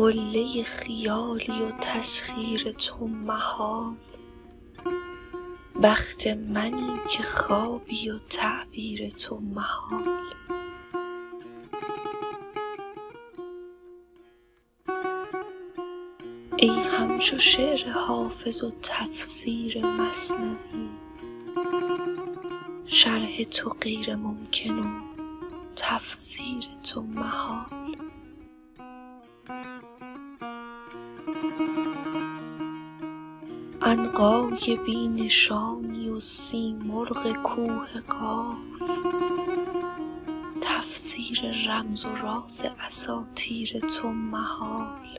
قله خیالی و تسخیر تو محال، بخت منی که خوابی و تعبیر تو محال. ای همچو شعر حافظ و تفسیر مثنوی، شرح تو غیر ممکن و تفسیر تو محال. عنقای بی نشانی و سیمرغ کوه قاف، تفسیر رمز و راز اساطیر تو محال.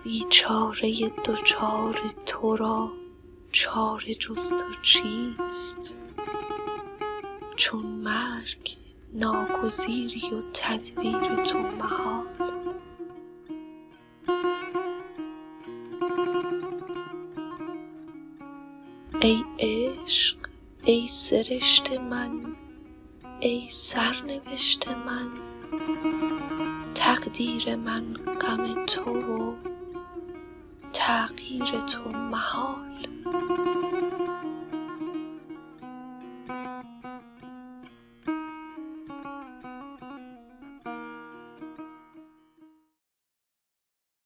بیچاره دچار تو را چاره جز تو چیست، چون مرگ ناگزیری و تدبیر تو محال. ای عشق ای سرشت من، ای سرنوشت من، تقدیر من غم تو و تغییر تو محال.